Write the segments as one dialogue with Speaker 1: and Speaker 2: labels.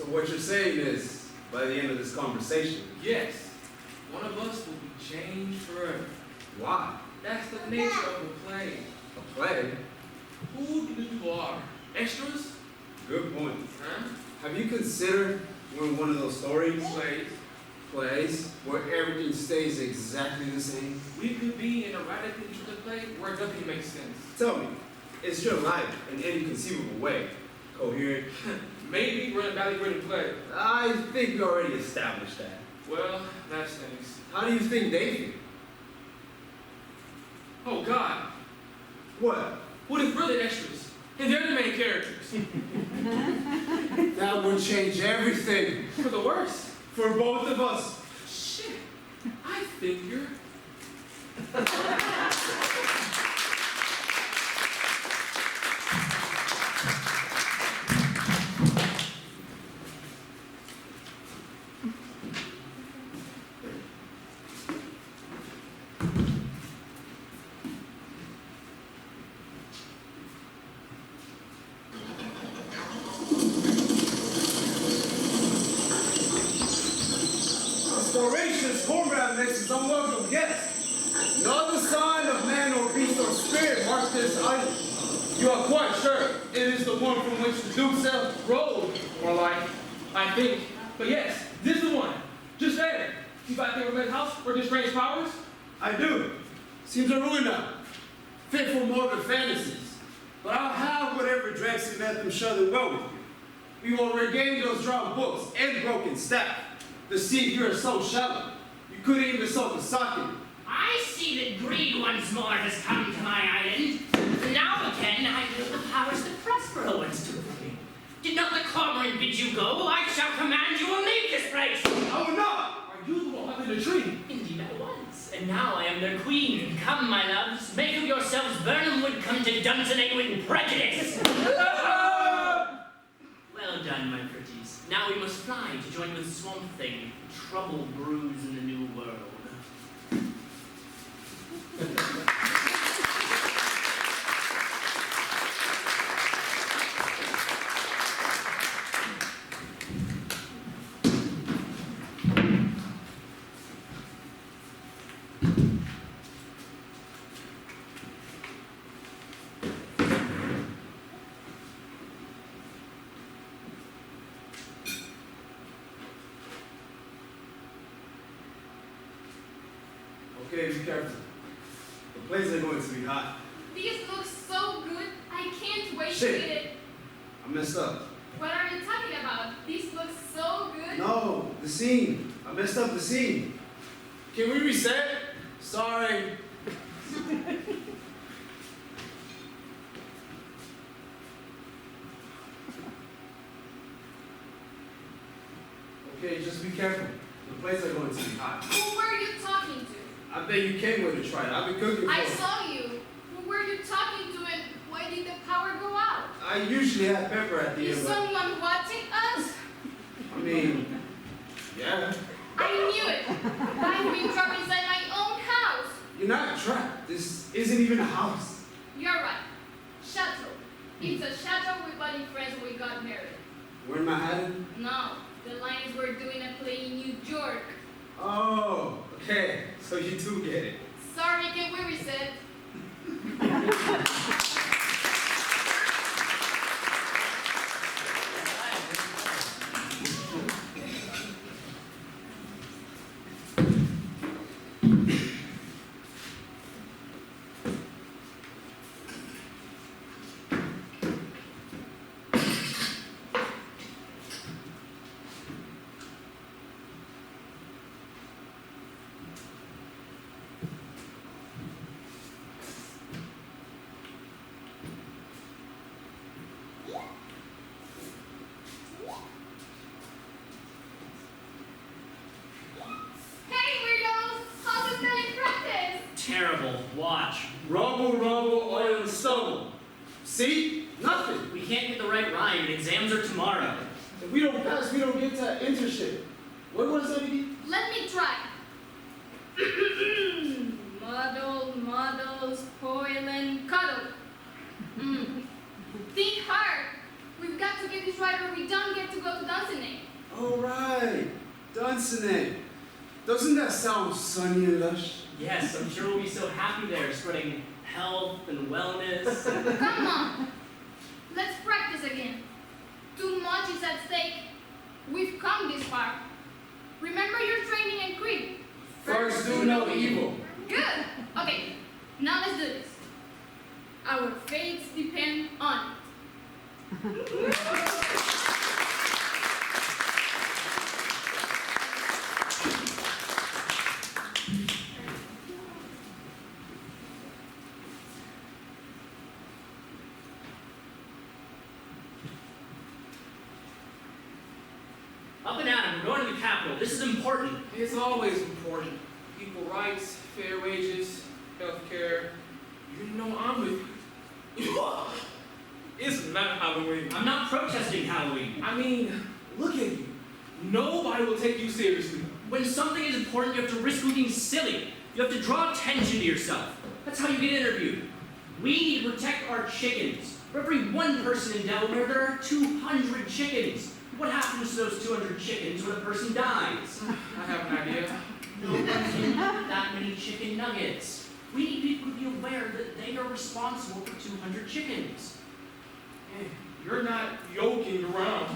Speaker 1: what you're saying is, by the end of this conversation,
Speaker 2: Yes, one of us will be changed forever.
Speaker 1: why?
Speaker 2: That's the nature of a play.
Speaker 1: A play?
Speaker 2: Who do you are? Extras?
Speaker 1: Good point.
Speaker 2: Huh?
Speaker 1: Have you considered when one of those stories,
Speaker 2: Plays.
Speaker 1: where everything stays exactly the same?
Speaker 2: We could be in a radically different play where nothing makes sense.
Speaker 1: Tell me, is your life in any conceivable way coherent?
Speaker 2: Maybe we're in a badly play.
Speaker 1: I think we already established that.
Speaker 2: Well, that stinks.
Speaker 1: How do you think they feel?
Speaker 2: Oh God,
Speaker 1: What?
Speaker 2: what if we're the extras? And they're the main characters.
Speaker 1: That would change everything
Speaker 2: For the worse.
Speaker 1: for both of us.
Speaker 2: Shit, I think you're...
Speaker 1: Voracious cornbread mixes unwelcome guests. No other sign of man or beast or spirit marks this item.
Speaker 2: You are quite sure it is the one from which the Duke self rode, more like, I think. But yes, this is the one. Just there. You got the red house for the strange powers?
Speaker 1: I do. Seems a ruin now. Fit for morbid fantasies. But I'll have whatever dregs you let them shut and go with you. We will regain those drowned books and broken staff. The sea here is so shallow, you couldn't even soak a sock in it.
Speaker 3: I see that greed once more has come to my island. Now again, I wield the powers that Prospero once took from me. Did not the cormorant bid you go? I shall command you will leave this place.
Speaker 1: I will not!
Speaker 2: Are you the one up in the tree?
Speaker 3: Indeed I was, and now I am their queen. Come, my loves, make of yourselves Burnham would come to Dunsinane with prejudice. Well done, my pretties. Now we must fly to join with Swamp Thing. Trouble brews in the new world.
Speaker 1: Okay, be careful. The plays are going to be hot.
Speaker 4: These look so good. I can't wait
Speaker 1: Shit.
Speaker 4: to eat it.
Speaker 1: I messed up.
Speaker 4: What are you talking about? These look so good.
Speaker 1: No, the scene. I messed up the scene. Can we reset? Sorry. Okay, just be careful. The plays are going to be hot.
Speaker 4: Who were you talking to?
Speaker 1: I bet you came with to try it. I've been cooking for
Speaker 4: I saw you. Who were you talking to and why did the power go out?
Speaker 1: I usually have pepper at the
Speaker 4: Is
Speaker 1: end, but
Speaker 4: someone watching us?
Speaker 1: I mean, yeah.
Speaker 4: I knew it. I've been trapped inside my own house.
Speaker 1: You're not trapped. This isn't even a house.
Speaker 4: You're right. Chateau. It's a chateau we bought in France when we got married.
Speaker 1: We're in Manhattan?
Speaker 4: No, the line is we're doing a play in New York.
Speaker 1: Oh, okay. So you do get it.
Speaker 4: Sorry, can we reset?
Speaker 3: Terrible. Watch.
Speaker 1: Rumble, rumble, oil and stubble. See? Nothing.
Speaker 3: We can't get the right rhyme, and exams are tomorrow.
Speaker 1: If we don't pass, we don't get to internship. What was that again?
Speaker 4: Let me try. Muddle, muddle, spoil and cuddle. Think hard. We've got to get this right or we don't get to go to Dunsinane.
Speaker 1: Wisconsin. Doesn't that sound sunny and lush?
Speaker 3: Yes, I'm sure we'll be so happy there, spreading health and wellness.
Speaker 4: Come on. Let's practice again. Too much is at stake. We've come this far. Remember your training and creed.
Speaker 1: First do no evil.
Speaker 4: Good. Okay, now let's do this. Our fates depend on it.
Speaker 3: Up and at 'em, we're going to the Capitol. This is important.
Speaker 2: It's always important. Equal rights, fair wages, health care. You know I'm with you. It's not Halloween.
Speaker 3: I'm not protesting Halloween.
Speaker 2: I mean, look at you. Nobody will take you seriously.
Speaker 3: When something is important, you have to risk looking silly. You have to draw attention to yourself. That's how you get interviewed. We need to protect our chickens. For every one person in Delaware, there are 200 chickens. What happens to those 200 chickens when a person dies?
Speaker 2: I have an idea.
Speaker 3: No one's eating that many chicken nuggets. We need people to be aware that they are responsible for 200 chickens.
Speaker 2: Hey, you're not yoking around.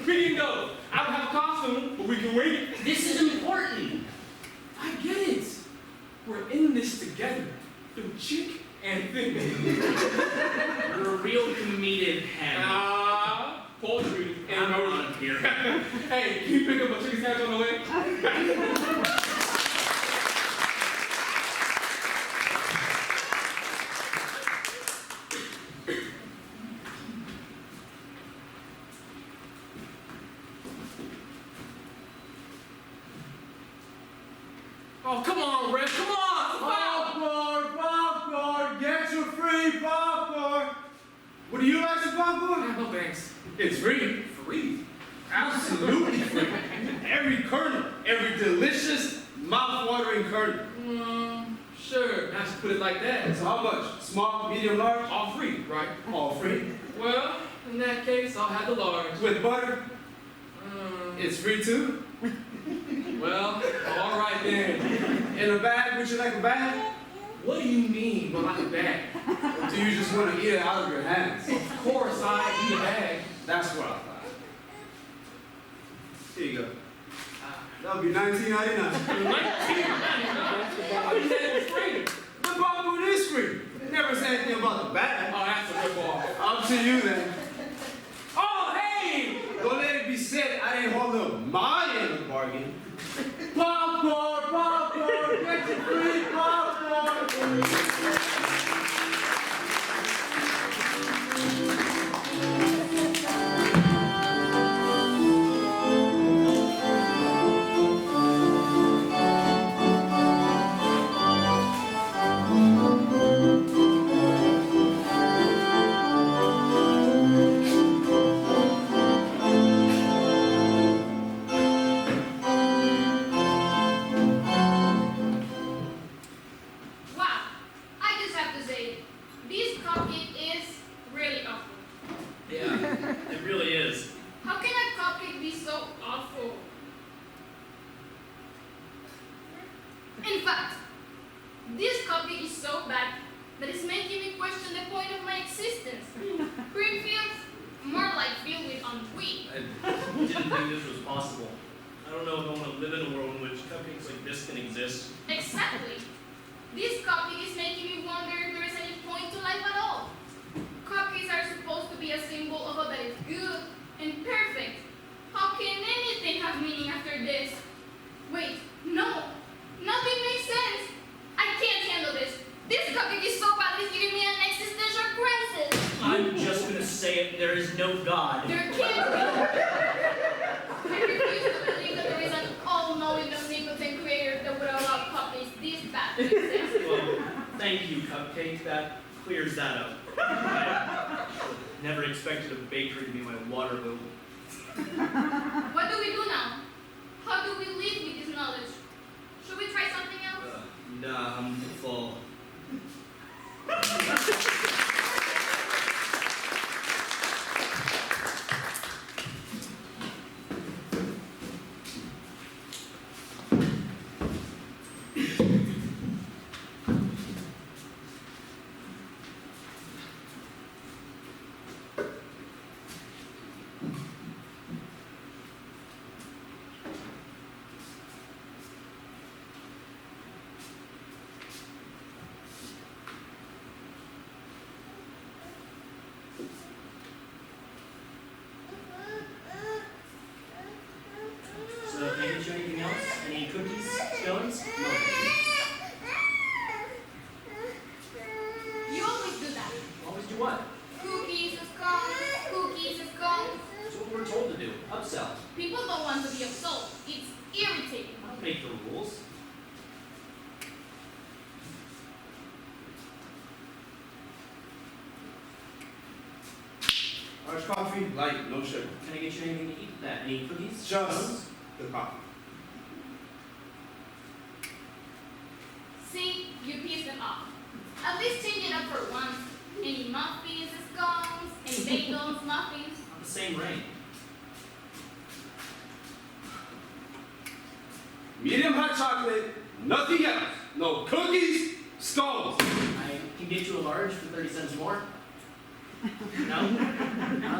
Speaker 2: We can go. I don't have a costume, but we can wait.
Speaker 3: This is important.
Speaker 2: I get it. We're in this together. Through chick and thing.
Speaker 3: You're a real comedian, Ham.
Speaker 2: Poultry
Speaker 3: I'm
Speaker 2: and no
Speaker 3: out of here.
Speaker 2: Hey, can you pick up a chicken sandwich on the way? Oh, come on, Red, come on!
Speaker 1: Popcorn, popcorn, get your free popcorn. Would you like some popcorn?
Speaker 2: No thanks.
Speaker 1: It's free.
Speaker 2: Free?
Speaker 1: Absolutely free. Every kernel, every delicious, mouth-watering kernel.
Speaker 2: Sure, now to put it like that.
Speaker 1: So how much? Small, medium, large?
Speaker 2: All free, right?
Speaker 1: All free.
Speaker 2: Well, in that case, I'll have the large.
Speaker 1: With butter? It's free too.
Speaker 2: Well, all right then.
Speaker 1: In a bag? Would you like a bag?
Speaker 2: What do you mean, well, like a bag?
Speaker 1: Or do you just want to eat it out of your hands?
Speaker 2: Of course, I need a bag.
Speaker 1: That's what I thought. Here you go. That'll be $19.99.
Speaker 2: I just said it was free.
Speaker 1: The popcorn is free. It never said anything about the bag.
Speaker 2: Oh, that's a rip off.
Speaker 1: Up to you then.
Speaker 2: Oh, hey!
Speaker 1: Don't let it be said I didn't hold up my end of the bargain. Popcorn, popcorn, get your free popcorn.
Speaker 4: Wow, I just have to say, this cupcake is really awful.
Speaker 3: Yeah, it really is.
Speaker 4: How can a cupcake be so awful? In fact, this cupcake is so bad that it's making me question the point of my existence. Green fields, more like filled with ennui.
Speaker 3: I didn't think this was possible. I don't know if I want to live in a world in which cupcakes like this can exist.
Speaker 4: Exactly. This cupcake is making me wonder if there is any point to life at all. Cupcakes are supposed to be a symbol of all that is good and perfect. How can anything have meaning after this? Wait, no. Nothing makes sense. I can't handle this. This cupcake is so bad it's giving me an existential crisis.
Speaker 3: I'm just gonna say it, there is no God.
Speaker 4: There can't be. I refuse to believe that there is an all-knowing, omnipotent creator that would allow cupcakes this bad to exist.
Speaker 3: Well, thank you, Cupcake. That clears that up. I never expected a bakery to be my Waterloo.
Speaker 4: What do we do now? How do we live with this knowledge? Should we try something else?
Speaker 3: Nah, I'm full. So, can I get you anything else? Any cookies, scones? No.
Speaker 4: You always do that.
Speaker 3: Always do what?
Speaker 4: Cookies, scones, cookies, scones.
Speaker 3: That's what we're told to do. Upsell.
Speaker 4: People don't want to be upsold. It's irritating.
Speaker 3: Don't make the rules.
Speaker 1: Large coffee, light, no sugar.
Speaker 3: Can I get you anything to eat with that? Any cookies?
Speaker 1: Just the coffee.
Speaker 4: See, you pissed them off. At least change it up for once. Any muffins, scones, any bagels, muffins.
Speaker 3: On the same rate.
Speaker 1: Medium hot chocolate, nothing else. No cookies, scones.
Speaker 3: I can get you a large for 30 cents more. No?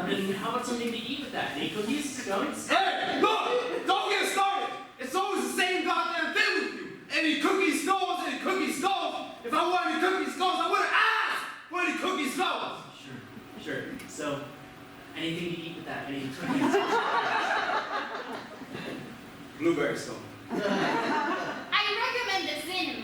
Speaker 3: Then how about something to eat with that? Any cookies? Scones?
Speaker 1: Hey, look! Don't get started! It's always the same goddamn thing with you. Any cookies, scones, any cookies, scones. If I wanted any cookies, scones, I would have asked for any cookies, scones.
Speaker 3: Sure. So, anything to eat with that? Any cookies?
Speaker 1: Blueberry stone.
Speaker 4: I recommend the cinnamon.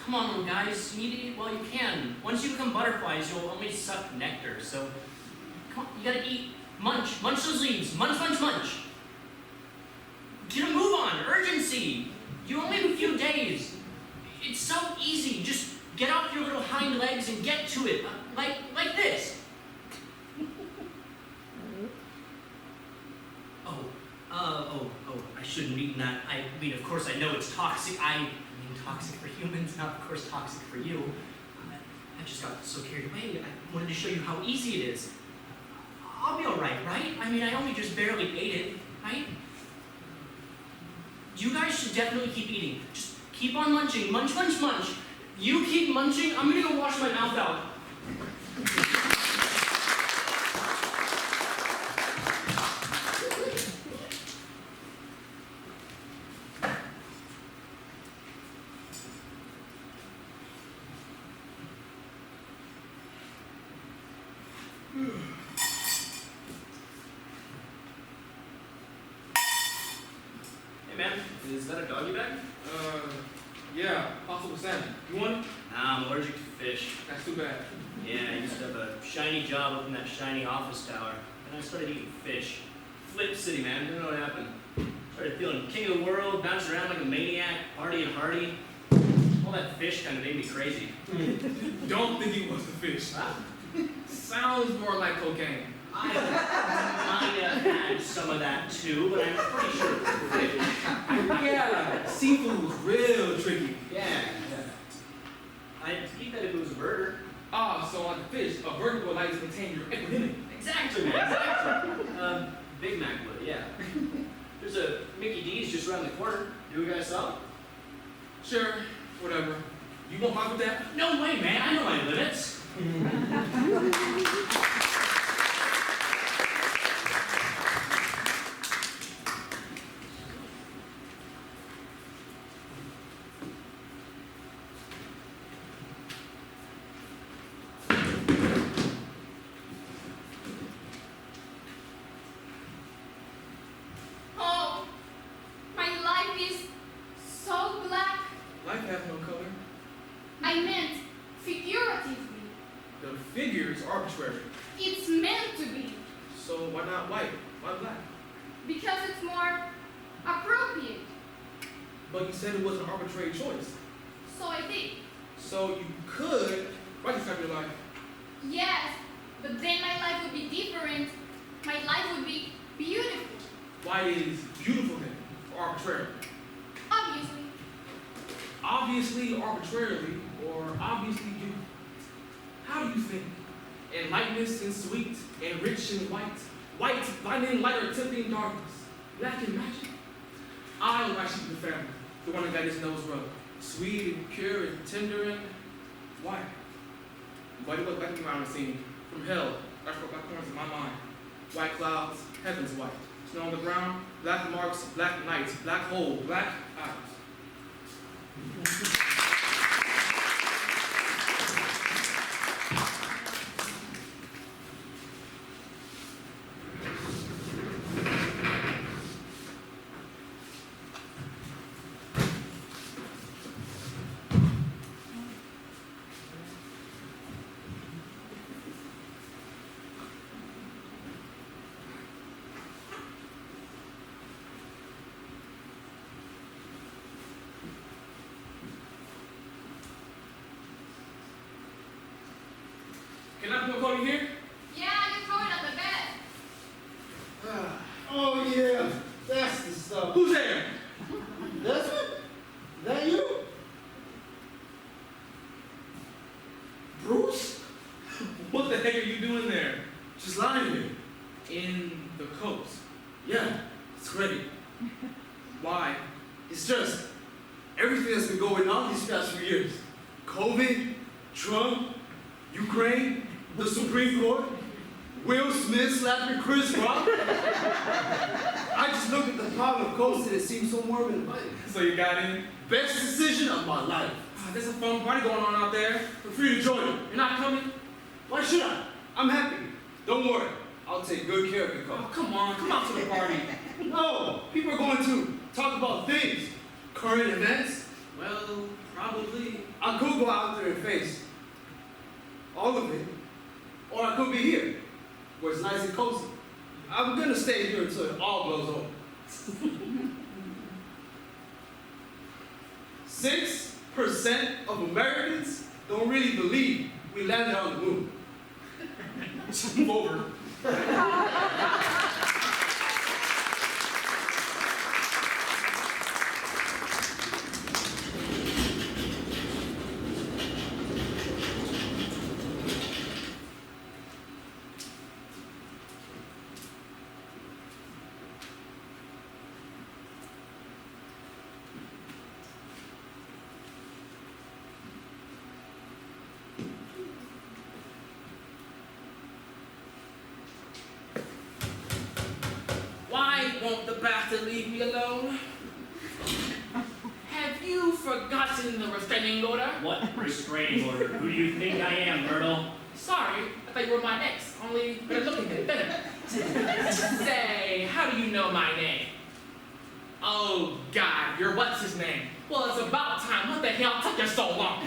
Speaker 3: Come on, little guys. You need to eat while you can. Once you become butterflies, you'll only suck nectar. So, come on, you gotta eat. Munch. Munch those leaves. Munch, munch, munch. Get a move on. Urgency. You only have a few days. It's so easy. Just get off your little hind legs and get to it. Like this. I shouldn't have eaten that. I mean, of course, I know it's toxic. I mean, toxic for humans, not, of course, toxic for you. I just got so carried away. I wanted to show you how easy it is. I'll be all right? I mean, I only just barely ate it, right? You guys should definitely keep eating. Just keep on munching. Munch, munch, munch. You keep munching. I'm gonna go wash my mouth out. Hey man, is that a doggy bag?
Speaker 2: Yeah, possible salmon. You want it?
Speaker 3: Nah, I'm allergic to fish.
Speaker 2: That's too bad.
Speaker 3: Yeah, I used to have a shiny job up in that shiny office tower, and I started eating fish. Flip City, man, you don't know what happened. Started feeling king of the world, bouncing around like a maniac, party and hardy. All that fish kind of made me crazy.
Speaker 2: Don't think it was the fish.
Speaker 3: Huh?
Speaker 2: Sounds more like cocaine.
Speaker 3: I might have had some of that too, but I'm pretty sure it was fish.
Speaker 2: Yeah, seafood's real tricky.
Speaker 3: Yeah. I'd eat that if it was a burger.
Speaker 2: Ah, so like a fish, a burger would like to maintain your equanimity.
Speaker 3: Exactly, man, exactly. Big Mac would, yeah. There's a Mickey D's just around the corner. You guys saw it?
Speaker 2: Sure, whatever. You won't mind with that?
Speaker 3: No way, man. I know my limits.
Speaker 4: Oh, my life is so black.
Speaker 2: Life has no color.
Speaker 4: I meant figuratively.
Speaker 2: The figure is arbitrary.
Speaker 4: It's meant to be.
Speaker 2: So why not white? Why black?
Speaker 4: Because it's more appropriate.
Speaker 2: But you said it was an arbitrary choice.
Speaker 4: So I did.
Speaker 2: So you could write this type of your life.
Speaker 4: Yes, but then my life would be different. My life would be beautiful.
Speaker 2: Why is beautiful then? Or arbitrary?
Speaker 4: Obviously.
Speaker 2: Obviously, arbitrarily, or obviously you. How do you think? and lightness and sweet, and rich and white. White, blinding light or tempting darkness. Black and magic. I like sheep of the family, the one that got his nose rubbed. Sweet and pure and tender and white. Why do you look back around the scene? From hell, that's what black corners in my mind. White clouds, heaven's white. Snow on the ground, black marks, black nights, black hole, black eyes. Can I put Cody here?
Speaker 4: Yeah, you throw it on the bed.
Speaker 1: Oh yeah, that's the stuff.
Speaker 2: Who's there?
Speaker 1: That's it? That you? Bruce?
Speaker 2: What the heck are you doing there?
Speaker 1: Just lying here.
Speaker 2: In the coast.
Speaker 1: Yeah, it's ready.
Speaker 2: Why?
Speaker 1: It's just everything that's been going on these past few years. COVID, Trump, Ukraine, the Supreme Court, Will Smith slapping Chris Rock. I just looked at the pile of coast and it seemed so warm and inviting.
Speaker 2: So you got in?
Speaker 1: Best decision of my life.
Speaker 2: There's a fun party going on out there.
Speaker 1: Feel free to join me.
Speaker 2: You're not coming?
Speaker 1: Why should I? I'm happy. Don't worry. I'll take good care of your
Speaker 2: Oh,
Speaker 1: car.
Speaker 2: come on. Come out to the party.
Speaker 1: No, people are going to talk about things. Current events.
Speaker 2: Well, probably.
Speaker 1: I could go out there and face all of it. Or I could be here, where it's nice and cozy. I'm gonna stay here until it all blows over. 6% of Americans don't really believe we landed on the moon.
Speaker 2: Move over. Why won't the bastard leave me alone? Have you forgotten the restraining order?
Speaker 3: What restraining order? Who do you think I am, Myrtle?
Speaker 2: Sorry, I thought you were my ex, only better looking than better. Say, how do you know my name? Oh, God, your what's his name? Well, it's about time. What the hell took you so long?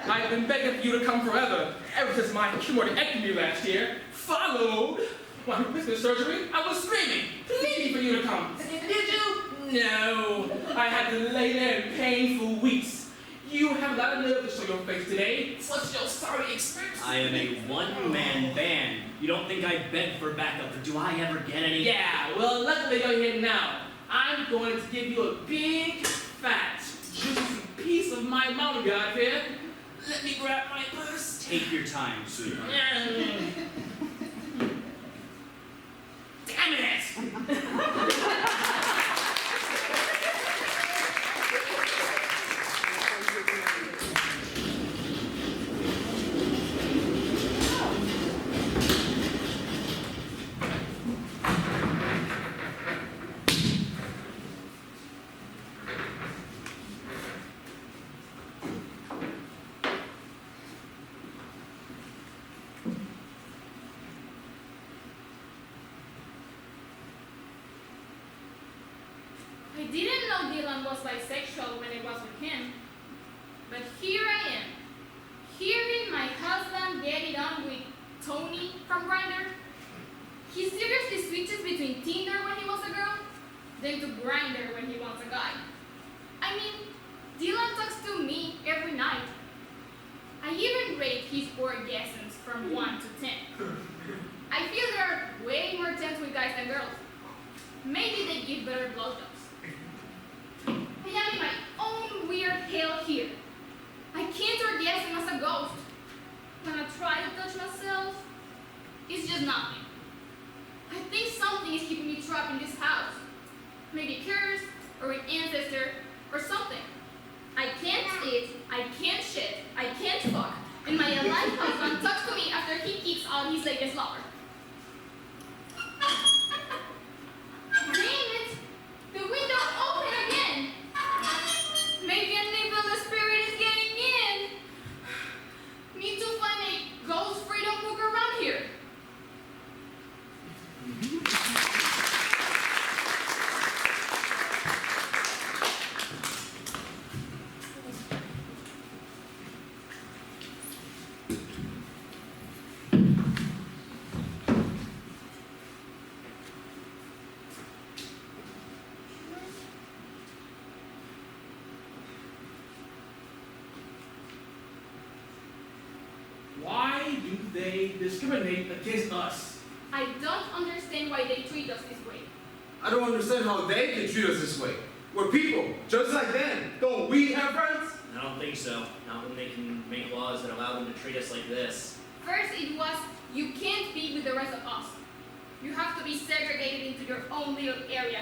Speaker 2: I've been begging for you to come forever, ever since my chemotectomy last year. Followed my business surgery. I was screaming, pleading for you to come. Did you? No. I had to lay there in pain for weeks. You have a lot of nerve to show your face today. What's your sorry experience?
Speaker 3: I am a one-man band. You don't think I beg for backup, or do I ever get any?
Speaker 2: Yeah, well, luckily you're here now. I'm going to give you a big, fat, juicy piece of my mouth guard here. Let me grab my purse.
Speaker 3: Take your time, sweetheart.
Speaker 2: Damn it!
Speaker 4: I didn't know Dylan was bisexual when I was with him. But here I am, hearing my husband get it on with Tony from Grindr. He seriously switches between Tinder when he wants a girl, then to Grindr when he wants a guy. I mean, Dylan talks to me every night. I even rate his orgasms from 1 to 10. I feel there are way more 10s with guys than girls. Maybe they give better blowjobs. I am in my own weird hell here. I can't orgasm as a ghost. When I try just nothing. I think something is keeping me trapped in this house. Maybe a curse, or an ancestor, or something. I can't eat, I can't shit, I can't fuck, and my alive husband talks to me after he kicks out his latest lover. Damn it! The window opened again! Maybe an evil spirit is getting in! Need to find a ghost freedom book around here.
Speaker 2: Why do they discriminate against us?
Speaker 4: I don't understand why they treat us this way.
Speaker 1: I don't understand how they can treat us this way. We're people, just like them. Don't we have rights?
Speaker 5: I don't think so. Not when they can make laws that allow them to treat us like this.
Speaker 4: First it was, you can't be with the rest of us. You have to be segregated into your own little area.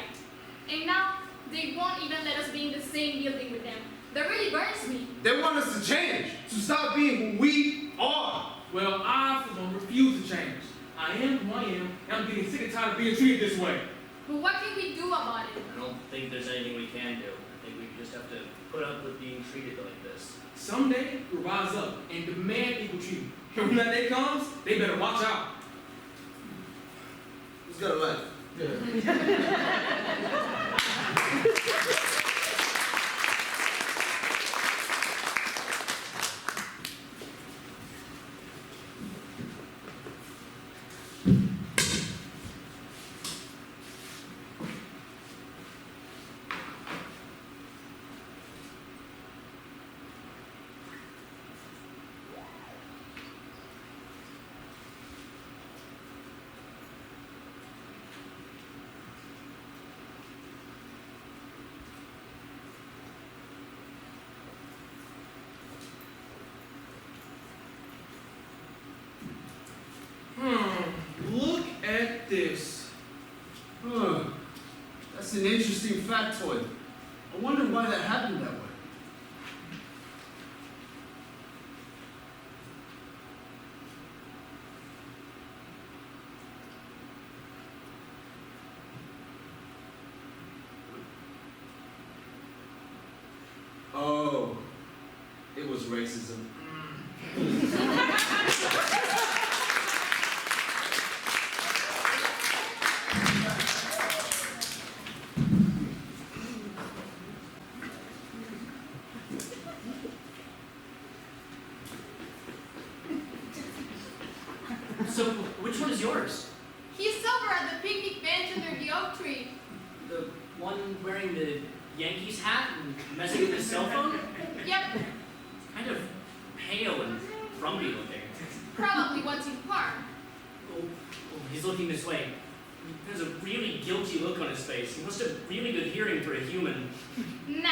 Speaker 4: And now, they won't even let us be in the same building with them. That really burns me.
Speaker 1: They want us to change, to stop being who we are.
Speaker 2: Well, I, for one, refuse to change. I am who I am, and I'm getting sick and tired of being treated this way.
Speaker 4: But what can we do about it?
Speaker 5: I don't think there's anything we can do. I think we just have to put up with being treated like this.
Speaker 2: Someday, we'll rise up and demand equal treatment. And when that day comes, they better watch out.
Speaker 1: Who's got a life?
Speaker 2: Look at this.
Speaker 1: Huh. That's an interesting factoid. I wonder why that happened that way. Oh, it was racism.
Speaker 5: So, which one is yours?
Speaker 4: He's over at the picnic bench under the oak tree.
Speaker 5: The one wearing the Yankees hat and messing with his cell phone?
Speaker 4: Yep,
Speaker 5: Kind of pale and frumpy looking.
Speaker 4: probably wanting harm.
Speaker 5: Oh, he's looking this way. There's a really guilty look on his face. He must have really good hearing for a human.
Speaker 4: Nah.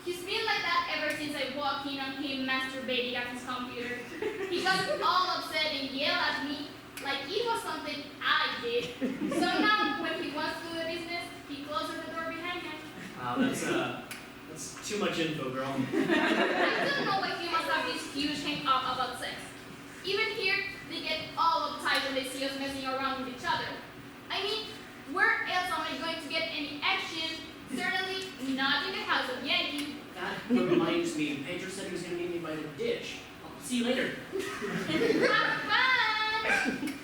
Speaker 4: He's been like that ever since I walked in on him masturbating at his computer. He got all upset and yelled at me like it was something I did. So now, when he wants to do the business, he closes the door behind him.
Speaker 5: Wow, that's too much info, girl.
Speaker 4: I don't know why he must have this huge hang up about sex. Even here, they get all uptight when they see us messing around with each other. I mean, where else am I going to get any action? Certainly not in the house of Yankee.
Speaker 5: That reminds me, Pedro said he was going to meet me by the ditch. I'll see you later.
Speaker 4: Have fun!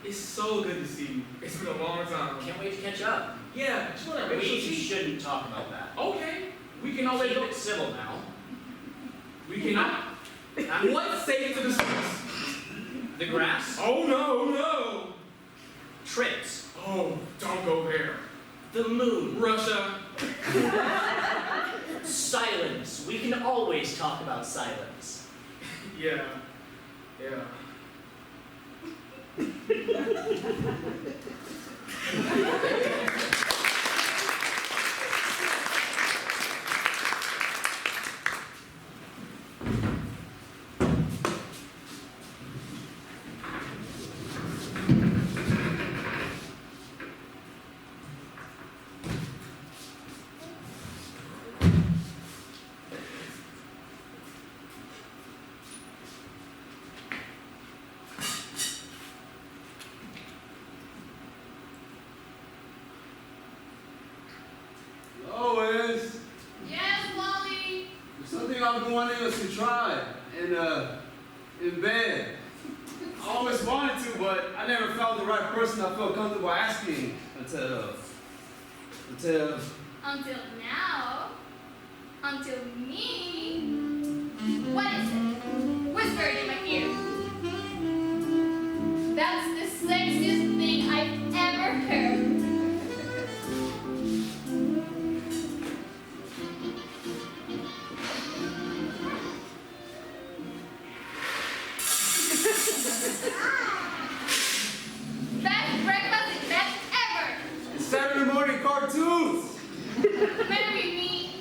Speaker 2: It's so good to see you. It's been a long time.
Speaker 5: Can't wait to catch up.
Speaker 2: Yeah, just want to
Speaker 5: We shouldn't talk about that.
Speaker 2: Okay, we can always
Speaker 5: Keep it civil now.
Speaker 2: We cannot. What say to the streets?
Speaker 5: The grass?
Speaker 2: Oh no!
Speaker 5: Trips.
Speaker 2: Oh, don't go there.
Speaker 5: The moon.
Speaker 2: Russia.
Speaker 5: We can always talk about silence.
Speaker 2: Yeah.
Speaker 1: Lois,
Speaker 4: Yes, Wally.
Speaker 1: there's something I've been wanting us to try in bed. I always wanted to, but I never found the right person I felt comfortable asking until
Speaker 4: Until now. Until me. What is it? Whisper it in my ear. That's the sexiest thing I've ever heard. Best breakfast in bed ever.
Speaker 1: it's Saturday morning cartoons.
Speaker 4: Marry me.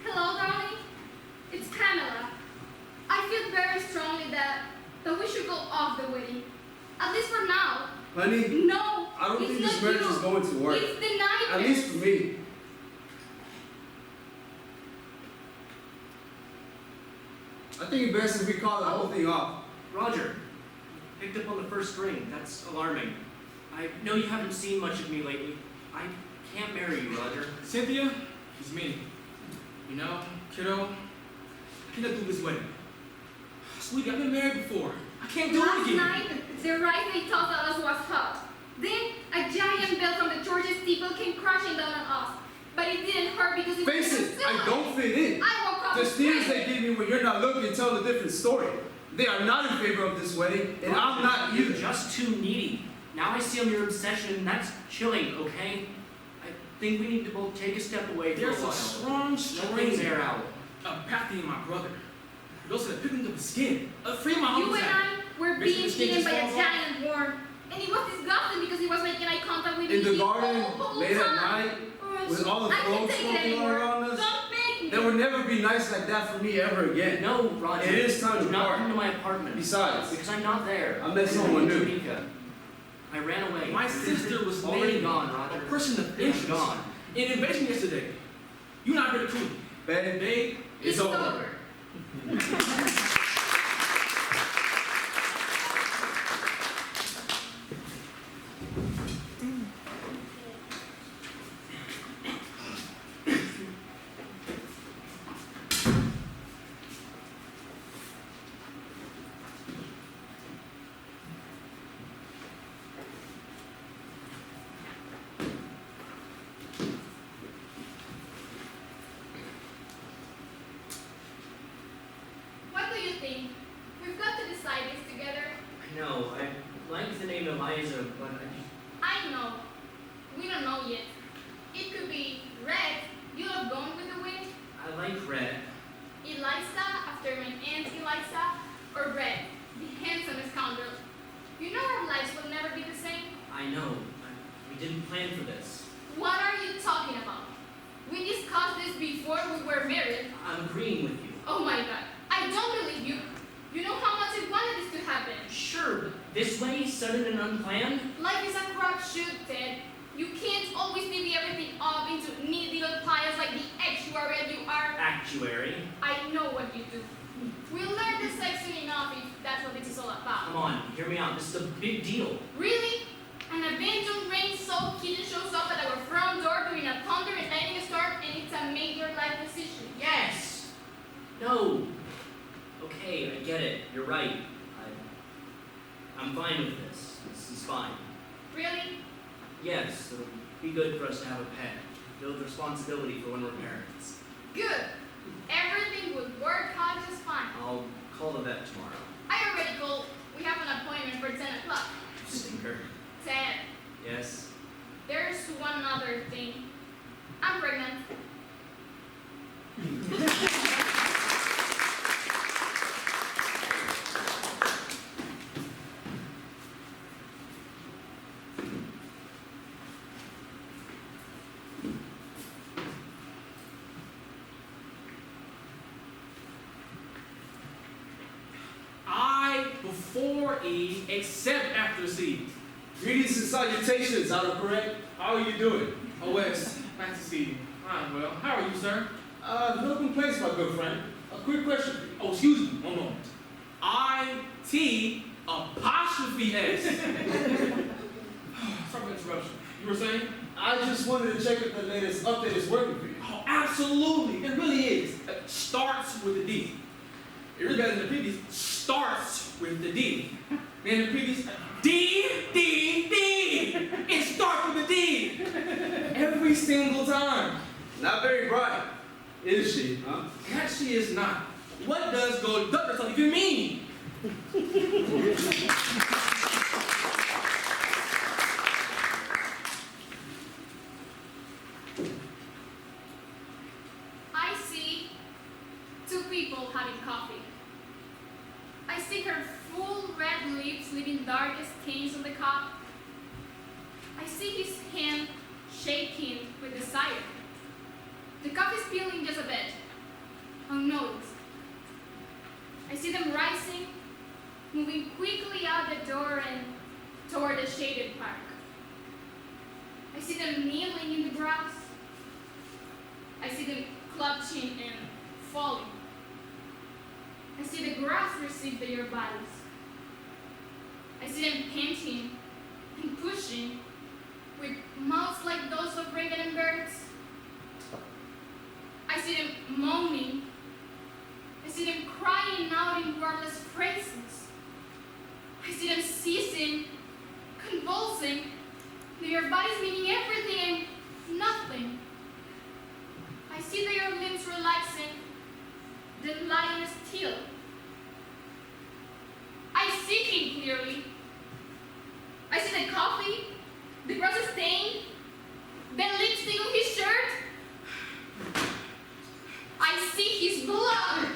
Speaker 4: Hello, darling. It's Pamela. I feel very strongly that we should go off the wedding. At least for now.
Speaker 1: Honey,
Speaker 4: No.
Speaker 1: I don't
Speaker 4: it's
Speaker 1: think this
Speaker 4: not
Speaker 1: marriage
Speaker 4: you.
Speaker 1: is going to work.
Speaker 4: It's the nightmare.
Speaker 1: At least for me. I think it's best if we call the whole thing off.
Speaker 5: Roger, picked up on the first ring. That's alarming. I know you haven't seen much of me lately. I can't marry you, Roger.
Speaker 2: Cynthia, he's me. You know, kiddo, I cannot do this wedding. Sweetie, I've been married before. I can't do it
Speaker 4: Last
Speaker 2: again.
Speaker 4: night, the ride they told us was hot. Then a giant bell from the church's steeple came crashing down on us. But it didn't hurt because it
Speaker 1: Face
Speaker 4: was
Speaker 1: it, I don't fit in.
Speaker 4: I woke up
Speaker 1: The sneers
Speaker 4: screaming.
Speaker 1: they give me when you're not looking tell a different story. They are not in favor of this wedding, and I'm not
Speaker 5: You're
Speaker 1: either.
Speaker 5: just too needy. Now I see your obsession, and that's chilling, okay? I think we need to both take a step away for a
Speaker 2: There's a
Speaker 5: while.
Speaker 2: strong
Speaker 5: Let things
Speaker 2: strain
Speaker 5: air out.
Speaker 2: of apathy in my brother. He goes to the picking of his skin. Free my
Speaker 4: You
Speaker 2: own
Speaker 4: and I were
Speaker 2: Makes
Speaker 4: being
Speaker 2: the skin
Speaker 4: eaten
Speaker 2: just
Speaker 4: by a
Speaker 2: falls off.
Speaker 4: giant worm. And it was disgusting because he was making eye contact with
Speaker 1: In
Speaker 4: me
Speaker 1: the garden,
Speaker 4: whole
Speaker 1: late at
Speaker 4: time.
Speaker 1: night, with all the
Speaker 4: I can't
Speaker 1: folks
Speaker 4: take it
Speaker 1: smoking all
Speaker 4: anymore.
Speaker 1: around us,
Speaker 4: Don't make me.
Speaker 1: there will never be nights like that for me ever again.
Speaker 5: No, Roger.
Speaker 1: It is time to
Speaker 5: Do not
Speaker 1: part.
Speaker 5: come to my apartment.
Speaker 1: Besides,
Speaker 5: Because I'm not there.
Speaker 1: I met someone new.
Speaker 5: Jamaica. I ran away.
Speaker 2: My sister was
Speaker 5: already
Speaker 2: named
Speaker 5: gone,
Speaker 2: a
Speaker 5: Roger.
Speaker 2: person of
Speaker 5: She's
Speaker 2: interest
Speaker 5: gone.
Speaker 2: in invasion yesterday. You and I heard the truth.
Speaker 1: babe,
Speaker 2: Babe,
Speaker 1: it's over.
Speaker 4: What do you think? We've got to decide this together.
Speaker 5: I know. I like the name Eliza, but I just...
Speaker 4: I know. We don't know yet. It could be Red. You love going with the wind.
Speaker 5: I like red.
Speaker 4: Eliza, after my aunt Eliza, or Red, the handsomest scoundrel. You know our lives will never be the same.
Speaker 5: I know. We didn't plan for this.
Speaker 4: What are you talking about? We discussed this before we were married.
Speaker 5: I'm agreeing with you.
Speaker 4: Oh my god, I don't believe you. You know how much I wanted this to happen.
Speaker 5: Sure, but this way, sudden and unplanned?
Speaker 4: Life is a crapshoot, Ted. You can't always divvy everything up into neat little piles like the actuary you are.
Speaker 5: Actuary.
Speaker 4: I know what you do. We'll learn the sex soon enough if that's what this is all about.
Speaker 5: Come on, hear me out. This is a big deal.
Speaker 4: Really? An abandoned rain-soaked kitten shows up at our front door during a
Speaker 5: No. Okay, I get it. You're right. I'm fine with this. This is fine.
Speaker 4: Really?
Speaker 5: Yes, it'll be good for us to have a pet. Build responsibility for when we're parents.
Speaker 4: Good. Everything would work out just fine.
Speaker 5: I'll call the vet tomorrow.
Speaker 4: I already called. We have an appointment for 10 o'clock.
Speaker 5: Stinker.
Speaker 4: 10.
Speaker 5: Yes?
Speaker 4: There's one other thing. I'm pregnant.
Speaker 2: I before E, except after C.
Speaker 1: Greetings and salutations, autocorrect. How are you doing?
Speaker 2: Oh, Wes, nice to see you. I'm well. How are you, sir?
Speaker 1: No complaints, my good friend. A quick question for you.
Speaker 2: Oh, excuse me, one moment. I-T apostrophe S. Sorry for interruption. You were saying?
Speaker 1: I just wanted to check if the latest update is working for you.
Speaker 2: Oh, absolutely. It really is. It starts with a D. It really better than the previous. Starts with the D. Man, the previous D. It starts with a D. Every single time.
Speaker 1: Not very bright, is she, huh?
Speaker 2: That she is not. What does go duck yourself even mean?
Speaker 4: I see two people having coffee. I see her full red lips leaving darkest stains on the cup. I see his hand shaking with desire. The cup is spilling just a bit, unnoticed. I see them rising, moving quickly out the door and toward the shaded park. I see them kneeling in the grass. I see them clutching and falling. I see the grass receive their bodies. I see them panting and pushing with mouths like those of raven and birds. I see them moaning. I see them crying out in wordless phrases. I see them seizing, convulsing, their bodies meaning everything and nothing. I see their limbs relaxing, then lying still. I see him clearly. I see the coffee, the grass stain, the lipstick on his shirt. I see his blood.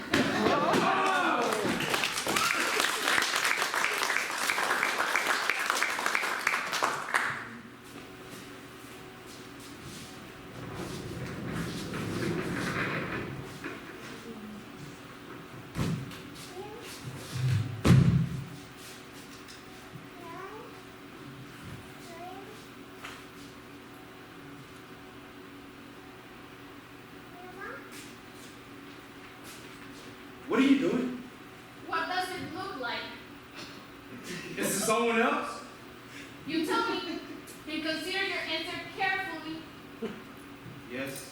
Speaker 1: What are you doing?
Speaker 4: What does it look like?
Speaker 1: Is it someone else?
Speaker 4: You tell me, and consider your answer carefully.
Speaker 1: Yes.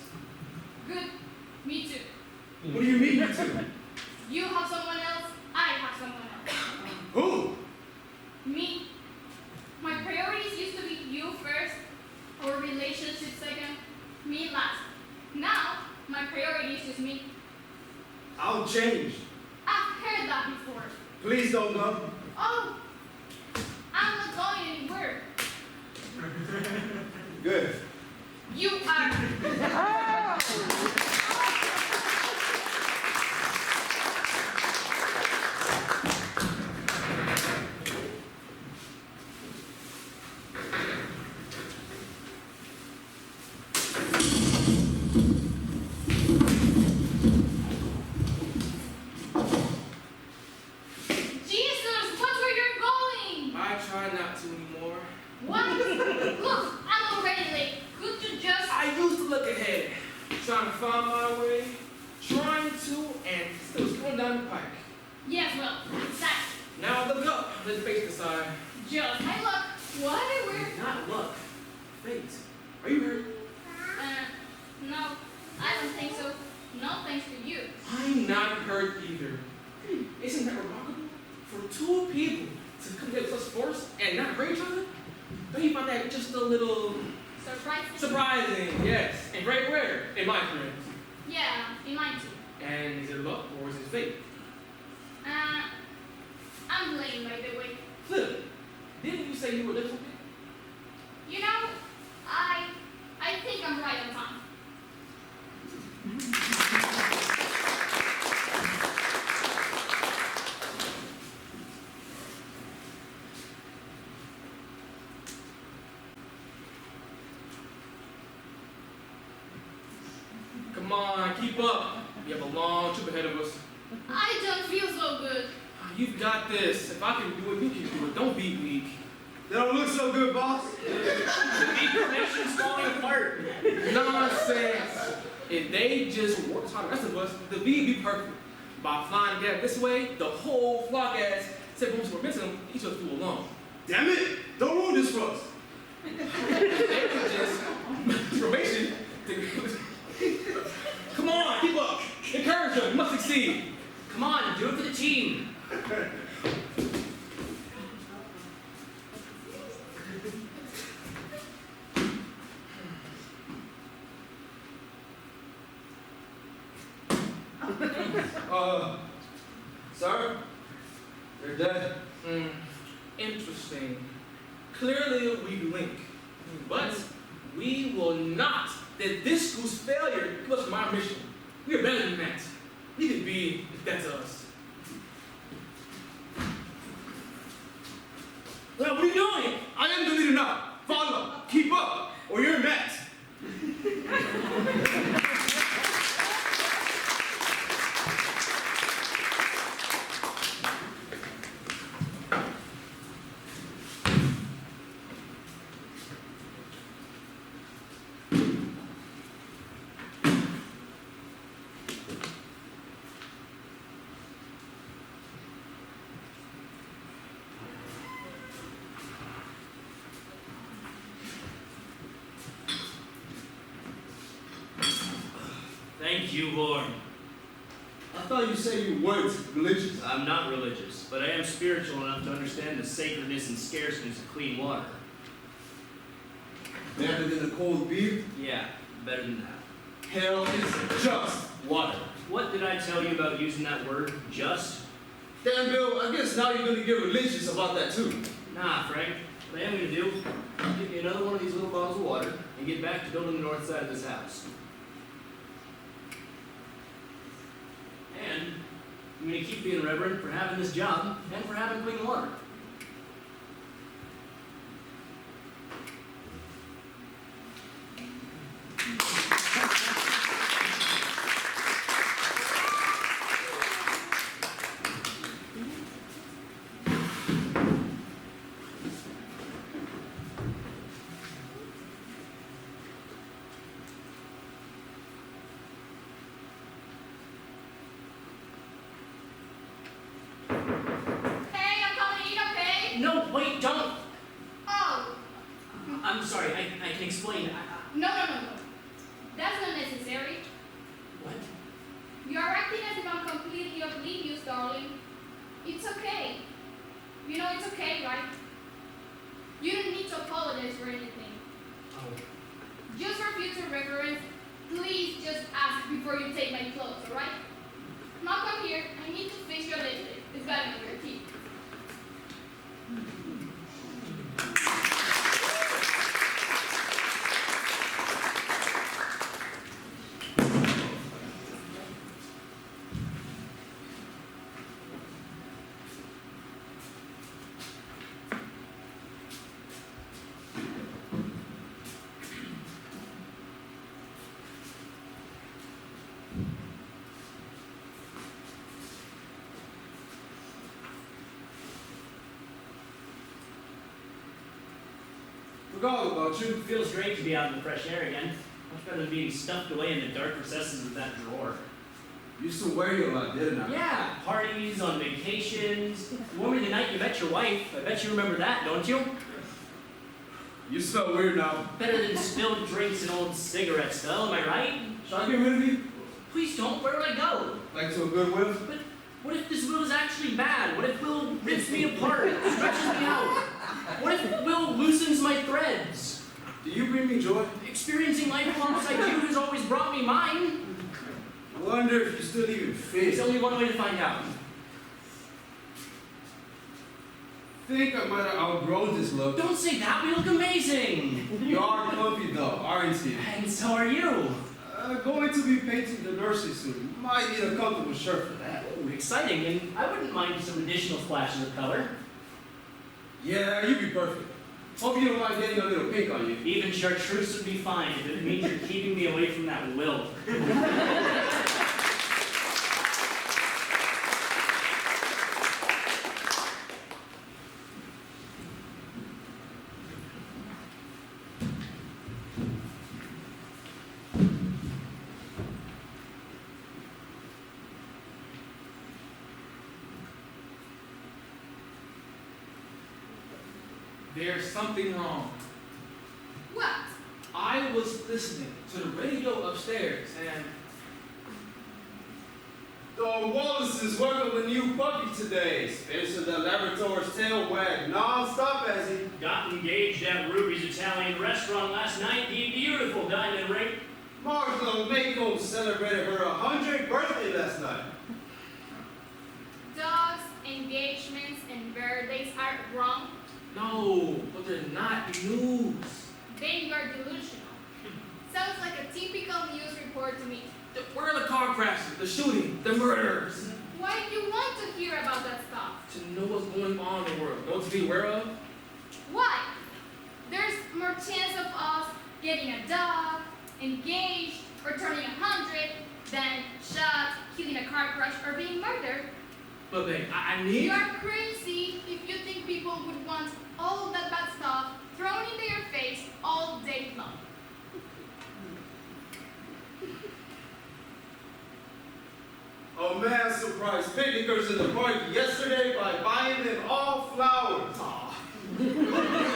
Speaker 4: Good. Me too.
Speaker 1: What do you mean, you two?
Speaker 4: You have someone else, I have someone else.
Speaker 1: Who?
Speaker 4: Me. My priorities used to be you first, our relationship second, me last. Now, my priority is just me.
Speaker 1: I'll change.
Speaker 4: I've heard that before.
Speaker 1: Please don't go.
Speaker 4: Oh, I'm not going anywhere.
Speaker 1: Good.
Speaker 4: You are. Jesus, watch where you're going.
Speaker 2: I try not to anymore.
Speaker 4: What? Look, I'm already late. Could you just...
Speaker 2: I used to look ahead, trying to find my way, trying to, and still going down the pike.
Speaker 4: Yes, well, exactly.
Speaker 2: Now I look up, let the face decide.
Speaker 4: Just, hey, look. What? We're...
Speaker 2: Not luck, fate. Are you hurt?
Speaker 4: No, I don't think so. No thanks to you.
Speaker 2: I'm not hurt either. Isn't that remarkable? For two people to come together with such force and not hurt each other? Don't you find that just a little
Speaker 4: Surprising?
Speaker 2: surprising? Yes, and very rare in my experience.
Speaker 4: Yeah, in mine too.
Speaker 2: And is it luck or is it fate?
Speaker 4: I'm lame, by the way.
Speaker 2: Flip, didn't you say you were late something?
Speaker 4: You know, I think I'm right on time.
Speaker 2: Come on, keep up. We have a long trip ahead of us.
Speaker 4: I don't feel so good.
Speaker 2: You've got this. If I can do it, you can do it. Don't be weak.
Speaker 1: They don't look so good, boss.
Speaker 5: The information's falling apart.
Speaker 2: Nonsense. If they just work as hard as the rest of us, the V would be perfect. By flying together this way, the whole flock has seven rooms we're missing, each of us flew alone.
Speaker 1: Damn it! Don't ruin this for us.
Speaker 2: They could just formation. Come on, keep up. Encourage them. You must succeed.
Speaker 3: Come on, do it for the team.
Speaker 1: Sir? You're dead.
Speaker 2: Interesting. Clearly we link. But we will not let this school's failure give us from our mission. We are better than that. We could be if that's us.
Speaker 1: Well, what are you doing? I am the leader now. Follow. Keep up, or you're next.
Speaker 5: Thank you, Lord.
Speaker 1: I thought you said you weren't religious.
Speaker 5: I'm not religious, but I am spiritual enough to understand the sacredness and scarceness of clean water.
Speaker 1: Better than a cold beer?
Speaker 5: Yeah, better than that.
Speaker 1: Hell is just water.
Speaker 5: What did I tell you about using that word, just?
Speaker 1: Damn, Bill, I guess now you're gonna get religious about that too.
Speaker 5: Nah, Frank. What I am going to do is get me another one of these little bottles of water and get back to building the north side of this house. And I'm going to keep being reverend for having this job and for having clean water.
Speaker 4: Hey, I'm coming in, okay?
Speaker 3: No, wait, don't.
Speaker 4: Oh,
Speaker 3: I'm sorry, I can explain.
Speaker 4: no. That's not necessary.
Speaker 3: What?
Speaker 4: You're acting as if I'm completely oblivious, darling. It's okay. You know it's okay, right? You don't need to apologize for anything.
Speaker 3: Oh.
Speaker 4: Just for future reference, please just ask before you take my clothes, alright? Now come here. I need to fix your lipstick. It's gotten on your teeth.
Speaker 1: Forgot about you.
Speaker 5: It feels great to be out in the fresh air again. Much better than being stuffed away in the dark recesses of that drawer.
Speaker 1: You used to worry a lot, didn't I?
Speaker 5: Yeah, parties, on vacations. You wore me the night you met your wife. I bet you remember that, don't you?
Speaker 1: You smell weird now.
Speaker 5: Better than spilled drinks and old cigarettes, though, am I right?
Speaker 1: Should I get rid of you?
Speaker 5: Please don't. Where would I go?
Speaker 1: Like to a Goodwill?
Speaker 5: But what if this will is actually bad? What if Will rips me apart, stretches me out? What if Will loosens my threads?
Speaker 1: Do you bring me joy?
Speaker 5: Experiencing life alongside you has always brought me mine.
Speaker 1: Wonder if you still even
Speaker 5: There's
Speaker 1: fit.
Speaker 5: only one way to find out.
Speaker 1: Think I might have outgrown this look.
Speaker 5: Don't say that. We look amazing.
Speaker 1: You are comfy though, aren't you?
Speaker 5: And so are you.
Speaker 1: Going to be painting the nursery soon. Might need a comfortable shirt for that.
Speaker 5: Ooh, exciting, and I wouldn't mind some additional splashes of color.
Speaker 1: Yeah, you'd be perfect. Hope you don't mind getting a little pink on you.
Speaker 5: Even chartreuse would be fine if it means you're keeping me away from that Will.
Speaker 2: There's something wrong.
Speaker 4: What?
Speaker 2: I was listening to the radio upstairs and
Speaker 1: The Wallaces welcome a new puppy today. Spencer the Labrador's tail wagged non-stop as he...
Speaker 5: Got engaged at Ruby's Italian restaurant last night. The beautiful diamond ring.
Speaker 1: Martha Mako celebrated her 100th birthday last night.
Speaker 4: Dogs, engagements, and birthdays are wrong.
Speaker 2: no, but they're not news.
Speaker 4: Then you are delusional. Sounds like a typical news report to me.
Speaker 2: Where are the car crashes, the shooting, the murders?
Speaker 4: Why do you want to hear about that stuff?
Speaker 2: To know what's going on in the world, know what to be aware of?
Speaker 4: Why? There's more chance of us getting a dog, engaged, or turning 100 than shot, killing a car crash, or being murdered.
Speaker 2: But babe, I need...
Speaker 4: You are crazy if you think people would want all of that bad stuff thrown in their face all day long.
Speaker 1: A man surprised picnickers in the park yesterday by buying them all flowers.
Speaker 2: Aw.